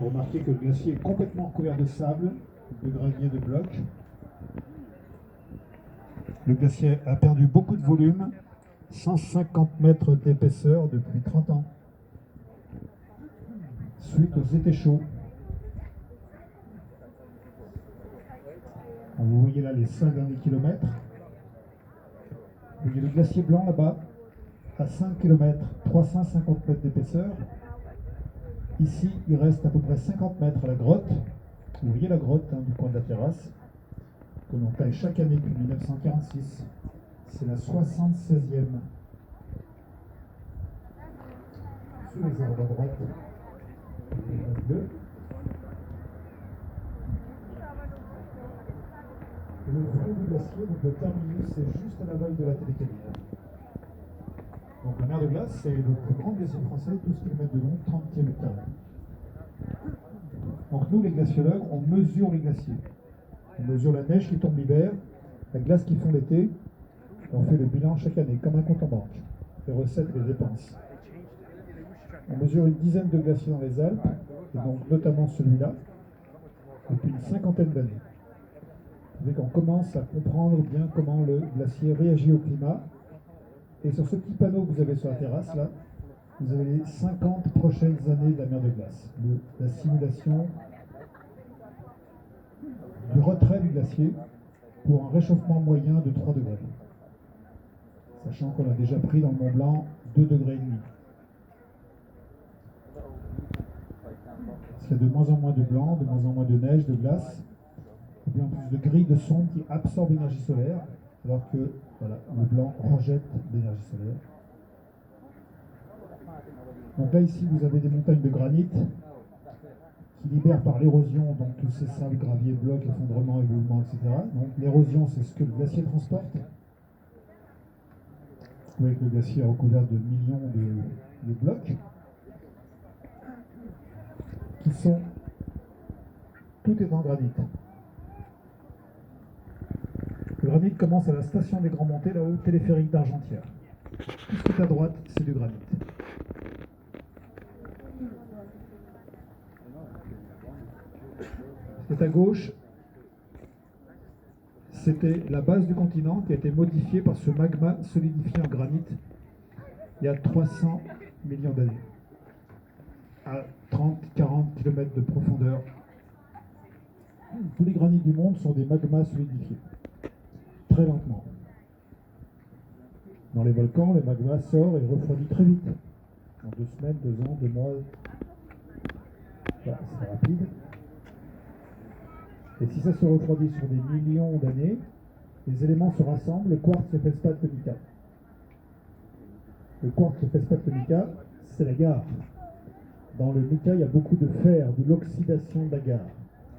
Vous remarquez que le glacier est complètement recouvert de sable, de gravier, de blocs. Le glacier a perdu beaucoup de volume, 150 mètres d'épaisseur depuis 30 ans, suite aux étés chauds. Vous voyez là les 5 derniers kilomètres. Vous voyez le glacier blanc là-bas, à 5 km, 350 mètres d'épaisseur. Ici, il reste à peu près 50 mètres à la grotte. Vous voyez la grotte du coin de la terrasse, que l'on taille chaque année depuis 1946. C'est la 76e. Sous les arbres à droite, il reste deux. Le front du glacier, donc le terminus, c'est juste à l'aval de la télécabine. Donc la mer de glace, c'est le plus grand glacier français, 12 km de long, 30 km². Donc nous, les glaciologues, on mesure les glaciers. On mesure la neige qui tombe l'hiver, la glace qui fond l'été, et on fait le bilan chaque année, comme un compte en banque, les recettes et les dépenses. On mesure une dizaine de glaciers dans les Alpes, et donc notamment celui-là, depuis une cinquantaine d'années. C'est qu'on commence à comprendre bien comment le glacier réagit au climat. Et sur ce petit panneau que vous avez sur la terrasse, là, vous avez les 50 prochaines années de la mer de glace. La simulation du retrait du glacier pour un réchauffement moyen de 3 degrés. Sachant qu'on a déjà pris dans le Mont Blanc 2,5 degrés. Parce qu'il y a de moins en moins de blanc, de moins en moins de neige, de glace. Et puis en plus de grilles de sonde qui absorbent l'énergie solaire, alors que voilà, le blanc rejette l'énergie solaire. Donc là ici vous avez des montagnes de granit qui libèrent par l'érosion donc tous ces sables, graviers, blocs, effondrements, éboulements, etc. Donc l'érosion c'est ce que le glacier transporte. Vous voyez que le glacier est recouvert de millions de blocs qui sont... Tout est en granit. Le granit commence à la station des Grands Montées, là-haut, téléphérique d'Argentière. Tout ce qui est à droite, c'est du granit. Ce qui est à gauche, c'était la base du continent qui a été modifiée par ce magma solidifié en granit il y a 300 millions d'années, à 30-40 km de profondeur. Tous les granits du monde sont des magmas solidifiés, très lentement. Dans les volcans, le magma sort et refroidit très vite. En 2 semaines, 2 ans, 2 mois, voilà, c'est rapide. Et si ça se refroidit sur des millions d'années, les éléments se rassemblent, le quartz se feldspath, le mica. Le quartz se feldspath, le mica, c'est l'agar. Dans le mica, il y a beaucoup de fer, de l'oxydation d'agar,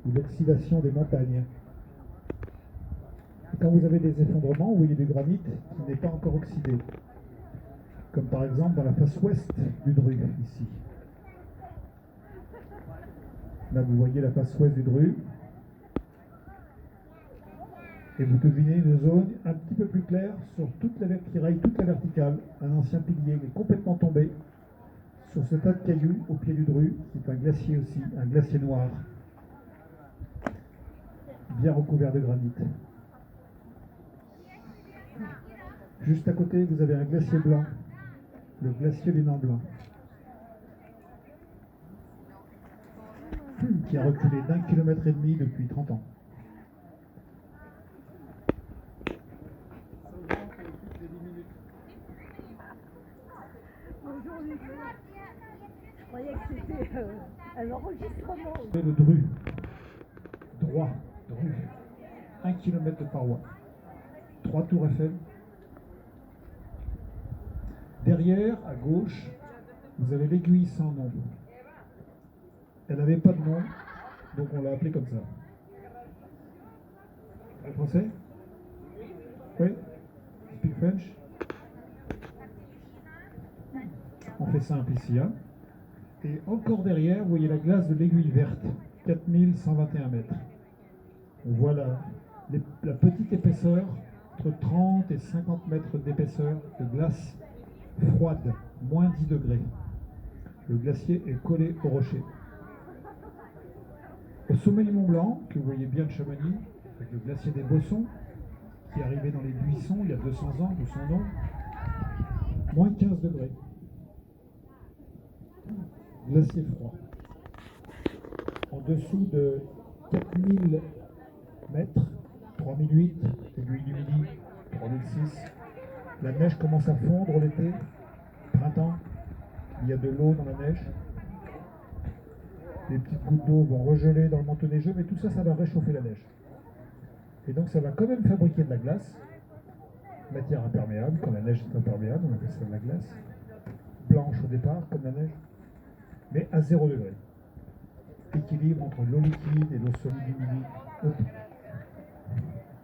de l'oxydation des montagnes. Et quand vous avez des effondrements, vous voyez du granit qui n'est pas encore oxydé. Comme par exemple dans la face ouest du Dru, ici. Là, vous voyez la face ouest du Dru. Et vous devinez une zone un petit peu plus claire sur toute la verticale. Un ancien pilier qui est complètement tombé sur ce tas de cailloux au pied du Dru, qui est un glacier aussi, un glacier noir, bien recouvert de granit. Juste à côté, vous avez un glacier blanc, le glacier du Nain Blanc, qui a reculé d'1,5 km depuis 30 ans. Je croyais que c'était un enregistrement. Le Dru, droit, Dru, 1 km de paroi, 3 tours Eiffel. Derrière, à gauche, vous avez l'aiguille sans nom. Elle n'avait pas de nom, donc on l'a appelée comme ça. Le français? Oui? Speak French? On fait simple ici. Hein. Et encore derrière, vous voyez la glace de l'aiguille verte, 4121 mètres. On voit la petite épaisseur, entre 30 et 50 mètres d'épaisseur de glace froide, moins 10 degrés. Le glacier est collé au rocher. Au sommet du Mont Blanc, que vous voyez bien de Chamonix, avec le glacier des Bossons, qui est arrivé dans les buissons il y a 200 ans, d'où son nom, moins 15 degrés. Glacier froid. En dessous de 4000 mètres, 3008, aiguille du Midi, 3006, la neige commence à fondre l'été, printemps, il y a de l'eau dans la neige. Les petites gouttes d'eau vont regeler dans le manteau neigeux, mais tout ça, ça va réchauffer la neige. Et donc ça va quand même fabriquer de la glace, matière imperméable, quand la neige est imperméable, on appelle ça de la glace, blanche au départ, comme la neige, mais à 0 degré. Équilibre entre l'eau liquide et l'eau solide du Midi.